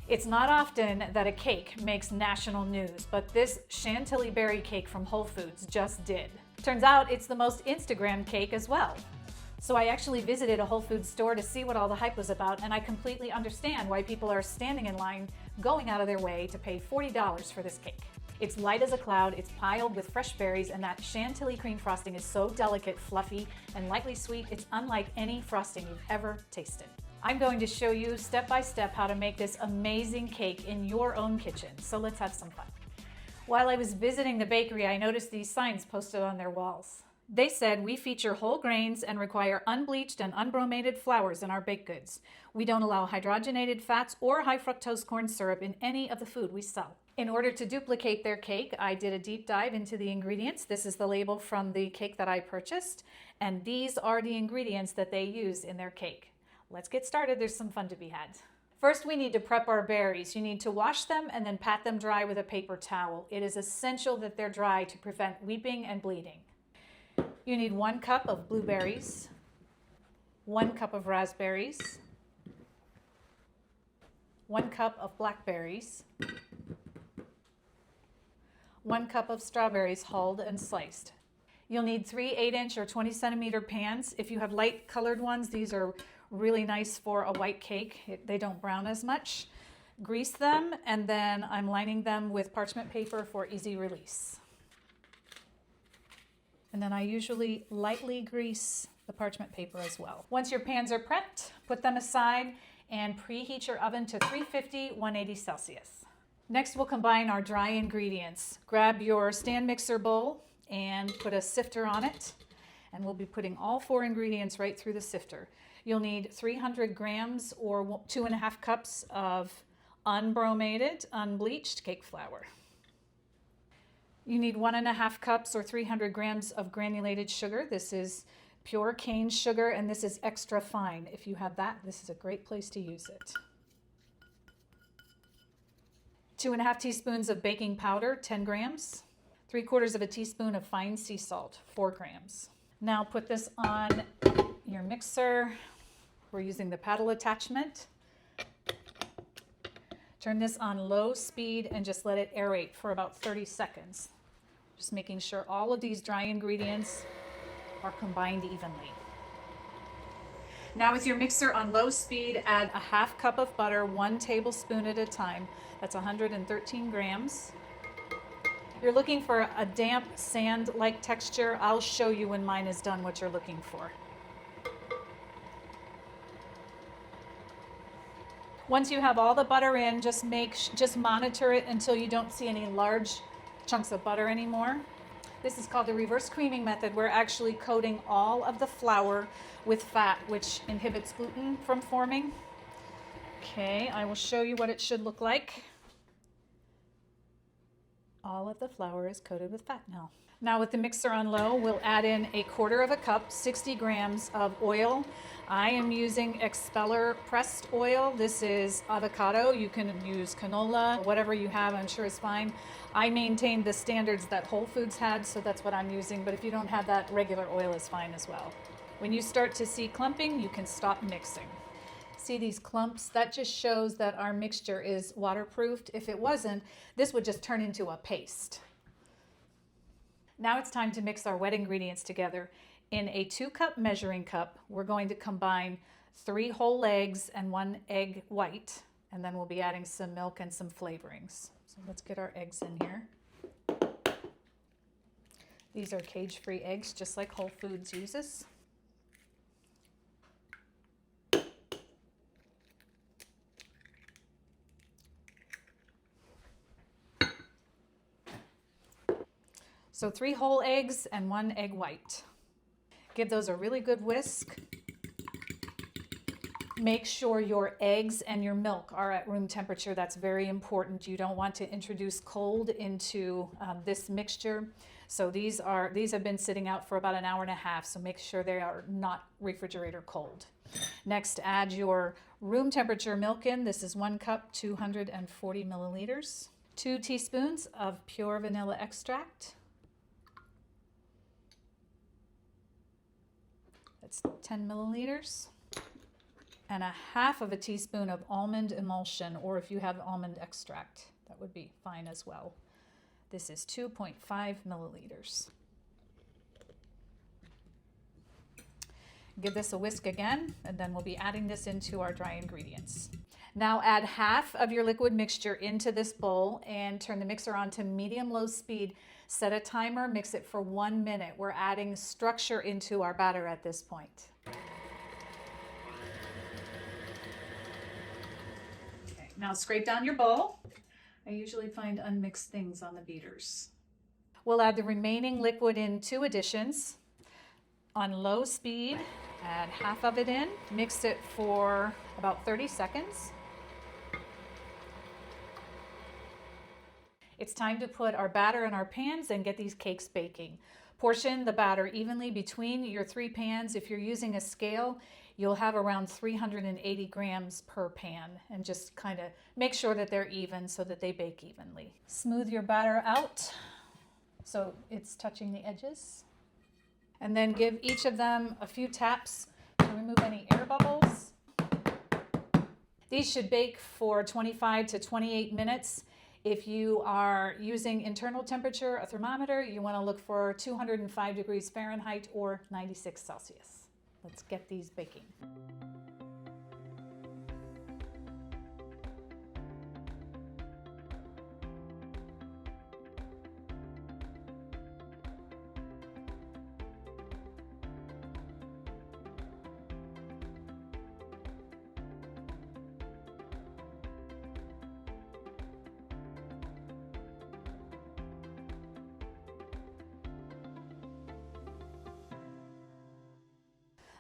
It's not often that a cake makes national news, but this Chantilly berry cake from Whole Foods just did. Turns out it's the most Instagrammed cake as well. So I actually visited a Whole Foods store to see what all the hype was about, and I completely understand why people are standing in line, going out of their way to pay $40 for this cake. It's light as a cloud, it's piled with fresh berries, and that Chantilly cream frosting is so delicate, fluffy, and lightly sweet, it's unlike any frosting you've ever tasted. I'm going to show you step by step how to make this amazing cake in your own kitchen, so let's have some fun. While I was visiting the bakery, I noticed these signs posted on their walls. They said, "We feature whole grains and require unbleached and unbromated flours in our baked goods. We don't allow hydrogenated fats or high fructose corn syrup in any of the food we sell." In order to duplicate their cake, I did a deep dive into the ingredients. This is the label from the cake that I purchased, and these are the ingredients that they use in their cake. Let's get started. There's some fun to be had. First, we need to prep our berries. You need to wash them and then pat them dry with a paper towel. It is essential that they're dry to prevent weeping and bleeding. You need 1 cup of blueberries, 1 cup of raspberries, 1 cup of blackberries, 1 cup of strawberries hulled and sliced. You'll need 3 8-inch or 20 centimeter pans. If you have light colored ones, these are really nice for a white cake. They don't brown as much. Grease them, and then I'm lining them with parchment paper for easy release. And then I usually lightly grease the parchment paper as well. Once your pans are prepped, put them aside and preheat your oven to 350, 180 Celsius. Next, we'll combine our dry ingredients. Grab your stand mixer bowl and put a sifter on it. And we'll be putting all 4 ingredients right through the sifter. You'll need 300 grams or 2.5 cups of unbromated, unbleached cake flour. You need 1.5 cups or 300 grams of granulated sugar. This is pure cane sugar, and this is extra fine. If you have that, this is a great place to use it. 2.5 teaspoons of baking powder, 10 grams. 3/4 of a teaspoon of fine sea salt, 4 grams. Now put this on your mixer. We're using the paddle attachment. Turn this on low speed and just let it aerate for about 30 seconds. Just making sure all of these dry ingredients are combined evenly. Now with your mixer on low speed, add 1/2 cup of butter, 1 tablespoon at a time. That's 113 grams. You're looking for a damp sand-like texture. I'll show you when mine is done what you're looking for. Once you have all the butter in, just monitor it until you don't see any large chunks of butter anymore. This is called the reverse creaming method. We're actually coating all of the flour with fat, which inhibits gluten from forming. Okay, I will show you what it should look like. All of the flour is coated with fat now. Now with the mixer on low, we'll add in 1/4 cup, 60 grams of oil. I am using expeller pressed oil. This is avocado. You can use canola, whatever you have, I'm sure is fine. I maintained the standards that Whole Foods had, so that's what I'm using, but if you don't have that, regular oil is fine as well. When you start to see clumping, you can stop mixing. See these clumps? That just shows that our mixture is waterproofed. If it wasn't, this would just turn into a paste. Now it's time to mix our wet ingredients together. In a 2-cup measuring cup, we're going to combine 3 whole eggs and 1 egg white, and then we'll be adding some milk and some flavorings. So let's get our eggs in here. These are cage-free eggs, just like Whole Foods uses. So 3 whole eggs and 1 egg white. Give those a really good whisk. Make sure your eggs and your milk are at room temperature. That's very important. You don't want to introduce cold into this mixture. So these have been sitting out for about 1.5 hours, so make sure they are not refrigerator cold. Next, add your room temperature milk in. This is 1 cup, 240 milliliters. 2 teaspoons of pure vanilla extract. That's 10 milliliters. and a half of a teaspoon of almond emulsion, or if you have almond extract, that would be fine as well. This is 2.5 milliliters. Give this a whisk again, and then we'll be adding this into our dry ingredients. Now add half of your liquid mixture into this bowl and turn the mixer on to medium-low speed. Set a timer, mix it for 1 minute. We're adding structure into our batter at this point. Okay, now scrape down your bowl. I usually find unmixed things on the beaters. We'll add the remaining liquid in 2 additions. On low speed, add half of it in. Mix it for about 30 seconds. It's time to put our batter in our pans and get these cakes baking. Portion the batter evenly between your 3 pans. If you're using a scale, you'll have around 380 grams per pan, and just kind of make sure that they're even so that they bake evenly. Smooth your batter out so it's touching the edges. And then give each of them a few taps to remove any air bubbles. These should bake for 25 to 28 minutes. If you are using internal temperature, a thermometer, you want to look for 205 degrees Fahrenheit or 96 Celsius. Let's get these baking.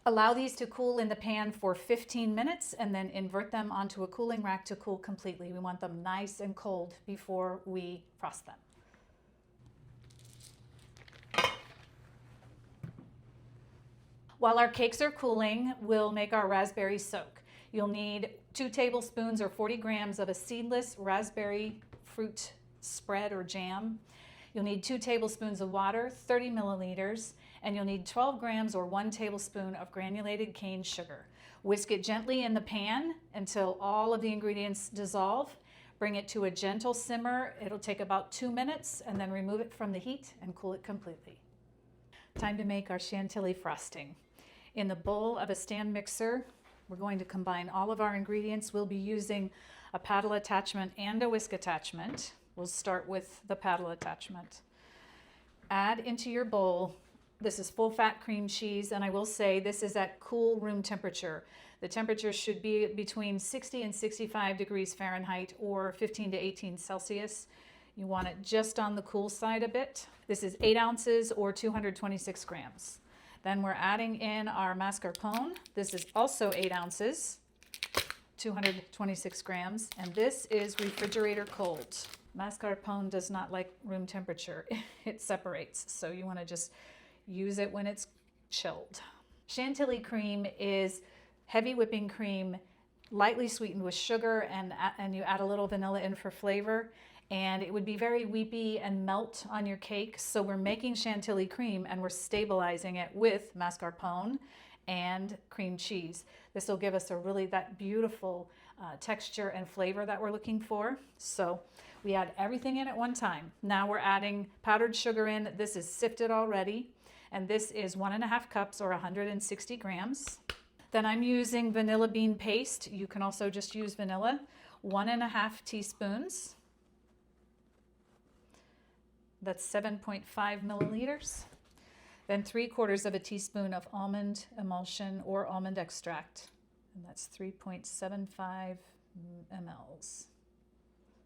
Allow these to cool in the pan for 15 minutes and then invert them onto a cooling rack to cool completely. We want them nice and cold before we frost them. While our cakes are cooling, we'll make our raspberry soak. You'll need 2 tablespoons or 40 grams of a seedless raspberry fruit spread or jam. You'll need 2 tablespoons of water, 30 milliliters, and you'll need 12 grams or 1 tablespoon of granulated cane sugar. Whisk it gently in the pan until all of the ingredients dissolve. Bring it to a gentle simmer. It'll take about 2 minutes, and then remove it from the heat and cool it completely. Time to make our Chantilly frosting. In the bowl of a stand mixer, we're going to combine all of our ingredients. We'll be using a paddle attachment and a whisk attachment. We'll start with the paddle attachment. Add into your bowl, this is full fat cream cheese, and I will say this is at cool room temperature. The temperature should be between 60 and 65 degrees Fahrenheit or 15 to 18 Celsius. You want it just on the cool side a bit. This is 8 ounces or 226 grams. Then we're adding in our mascarpone. This is also 8 ounces, 226 grams, and this is refrigerator cold. Mascarpone does not like room temperature. It separates, so you want to just use it when it's chilled. Chantilly cream is heavy whipping cream, lightly sweetened with sugar, and you add a little vanilla in for flavor, and it would be very weepy and melt on your cake. So we're making Chantilly cream and we're stabilizing it with mascarpone and cream cheese. This will give us that beautiful texture and flavor that we're looking for. So we add everything in at one time. Now we're adding powdered sugar in. This is sifted already, and this is 1.5 cups or 160 grams. Then I'm using vanilla bean paste. You can also just use vanilla. 1.5 teaspoons. That's 7.5 milliliters. Then 3/4 teaspoon of almond emulsion or almond extract, and that's 3.75 mLs.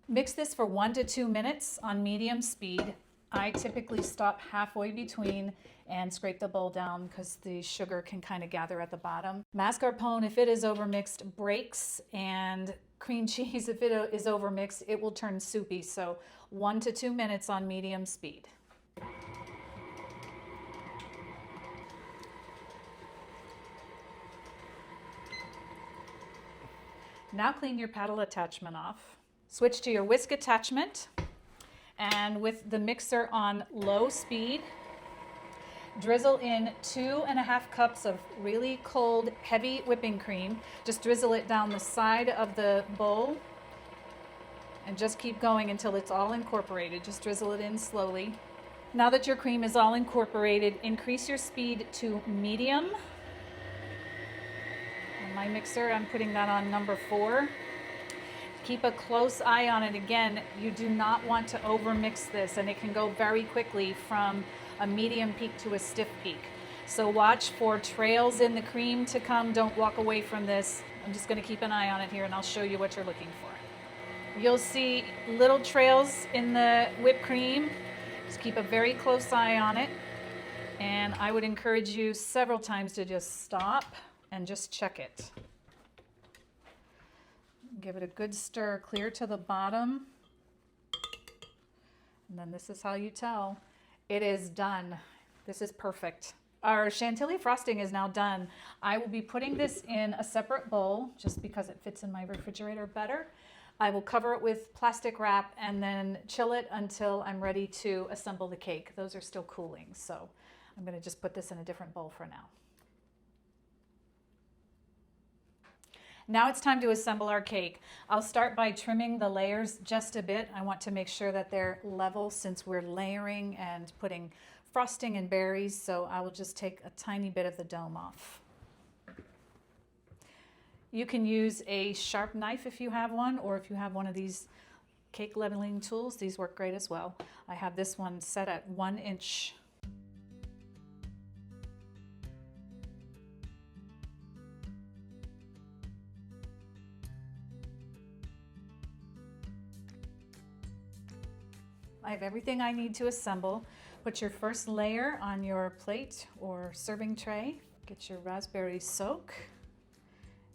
Mix this for 1 to 2 minutes on medium speed. I typically stop halfway between and scrape the bowl down because the sugar can kind of gather at the bottom. Mascarpone, if it is overmixed, breaks, and cream cheese, if it is overmixed, it will turn soupy. So 1 to 2 minutes on medium speed. Now clean your paddle attachment off. Switch to your whisk attachment, and with the mixer on low speed, Drizzle in 2.5 cups of really cold, heavy whipping cream. Just drizzle it down the side of the bowl and just keep going until it's all incorporated. Just drizzle it in slowly. Now that your cream is all incorporated, increase your speed to medium. On my mixer, I'm putting that on number 4. Keep a close eye on it. Again, you do not want to overmix this, and it can go very quickly from a medium peak to a stiff peak. So watch for trails in the cream to come. Don't walk away from this. I'm just going to keep an eye on it here, and I'll show you what you're looking for. You'll see little trails in the whipped cream. Just keep a very close eye on it, and I would encourage you several times to just stop and just check it. Give it a good stir clear to the bottom. And then this is how you tell it is done. This is perfect. Our Chantilly frosting is now done. I will be putting this in a separate bowl just because it fits in my refrigerator better. I will cover it with plastic wrap and then chill it until I'm ready to assemble the cake. Those are still cooling, so I'm going to just put this in a different bowl for now. Now it's time to assemble our cake. I'll start by trimming the layers just a bit. I want to make sure that they're level since we're layering and putting frosting and berries, so I will just take a tiny bit of the dome off. You can use a sharp knife if you have one, or if you have one of these cake leveling tools, these work great as well. I have this one set at 1 inch. I have everything I need to assemble. Put your first layer on your plate or serving tray. Get your raspberry soak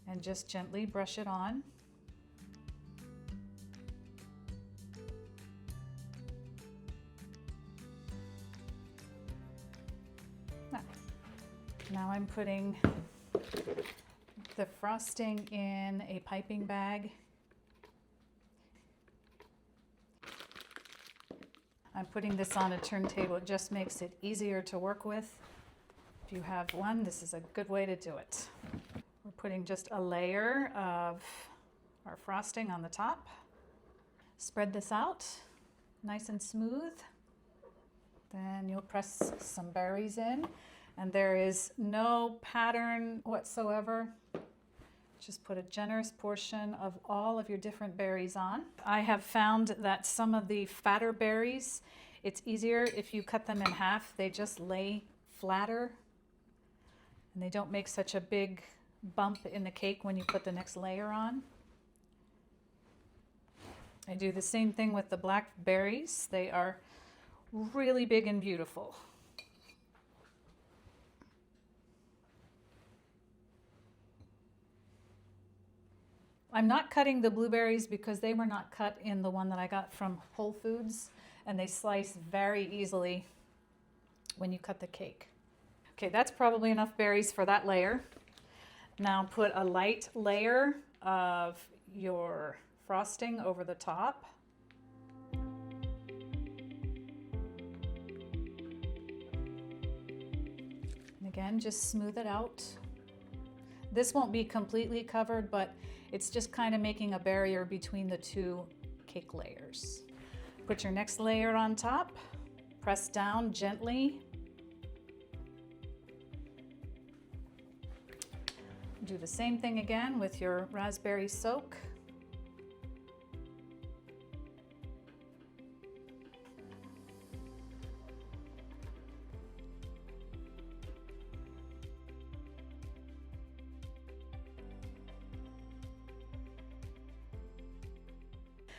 and just gently brush it on. Now I'm putting the frosting in a piping bag. I'm putting this on a turntable. It just makes it easier to work with. If you have one, this is a good way to do it. We're putting just a layer of our frosting on the top. Spread this out nice and smooth. Then you'll press some berries in, and there is no pattern whatsoever. Just put a generous portion of all of your different berries on. I have found that some of the fatter berries, it's easier if you cut them in half. They just lay flatter and they don't make such a big bump in the cake when you put the next layer on. I do the same thing with the blackberries. They are really big and beautiful. I'm not cutting the blueberries because they were not cut in the one that I got from Whole Foods, and they slice very easily when you cut the cake. Okay, that's probably enough berries for that layer. Now put a light layer of your frosting over the top. And again, just smooth it out. This won't be completely covered, but it's just kind of making a barrier between the two cake layers. Put your next layer on top, press down gently. Do the same thing again with your raspberry soak.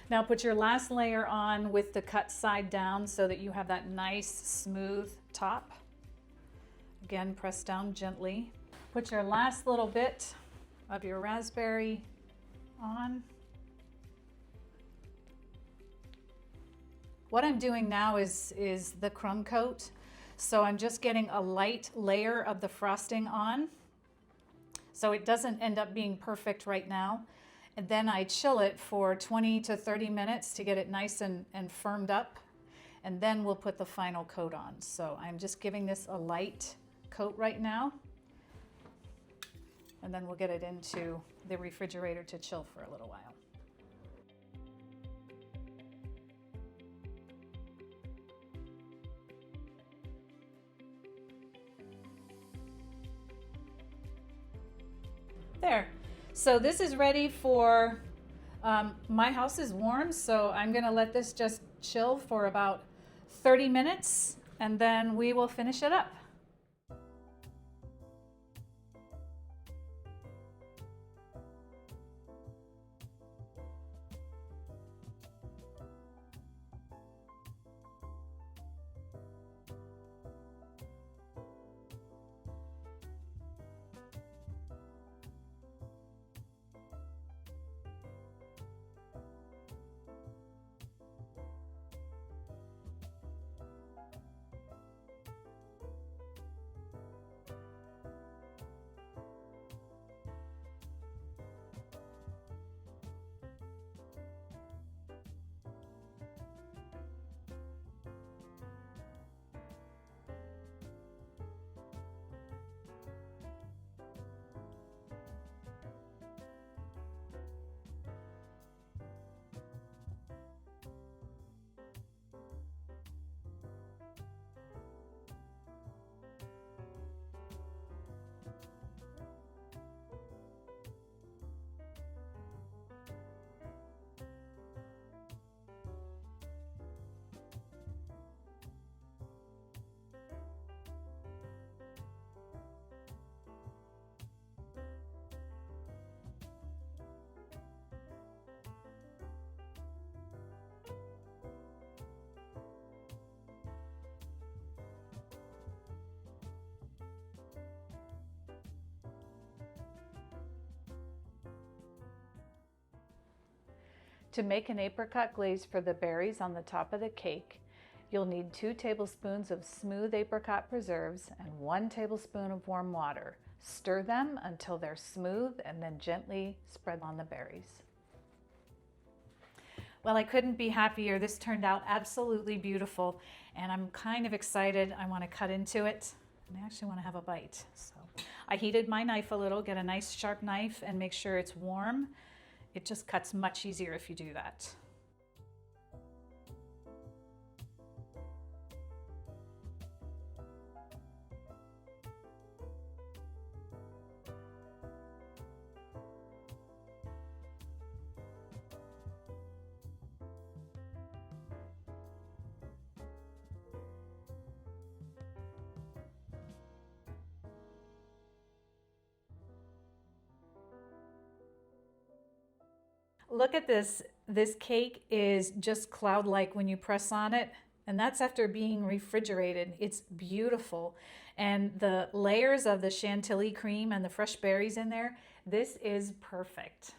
Now put your last layer on with the cut side down so that you have that nice smooth top. Again, press down gently. Put your last little bit of your raspberry on. What I'm doing now is the crumb coat. So I'm just getting a light layer of the frosting on, so it doesn't end up being perfect right now. And then I chill it for 20 to 30 minutes to get it nice and firmed up. and then we'll put the final coat on. So I'm just giving this a light coat right now, and then we'll get it into the refrigerator to chill for a little while. There. So this is ready for, my house is warm, so I'm gonna let this just chill for about 30 minutes and then we will finish it up. To make an apricot glaze for the berries on the top of the cake, you'll need 2 tablespoons of smooth apricot preserves and 1 tablespoon of warm water. Stir them until they're smooth and then gently spread on the berries. Well, I couldn't be happier. This turned out absolutely beautiful and I'm kind of excited. I want to cut into it and I actually want to have a bite. So I heated my knife a little, get a nice sharp knife and make sure it's warm. It just cuts much easier if you do that. Look at this. This cake is just cloud-like when you press on it, and that's after being refrigerated. It's beautiful. And the layers of the Chantilly cream and the fresh berries in there, this is perfect.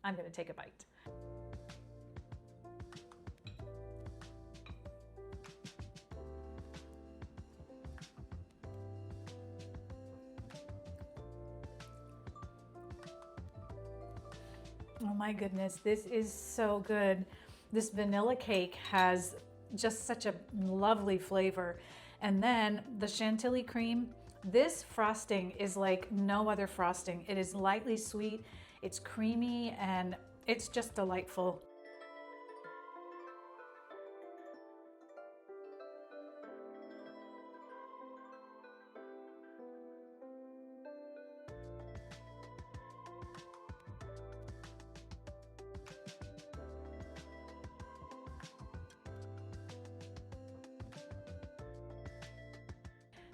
I'm going to take a bite. Oh my goodness, this is so good. This vanilla cake has just such a lovely flavor. And then the Chantilly cream, this frosting is like no other frosting. It is lightly sweet, it's creamy, and it's just delightful.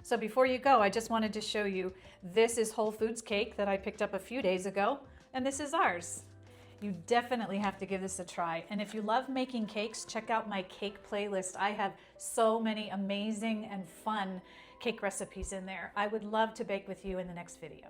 So before you go, I just wanted to show you, this is Whole Foods cake that I picked up a few days ago, and this is ours. You definitely have to give this a try. And if you love making cakes, check out my cake playlist. I have so many amazing and fun cake recipes in there. I would love to bake with you in the next video.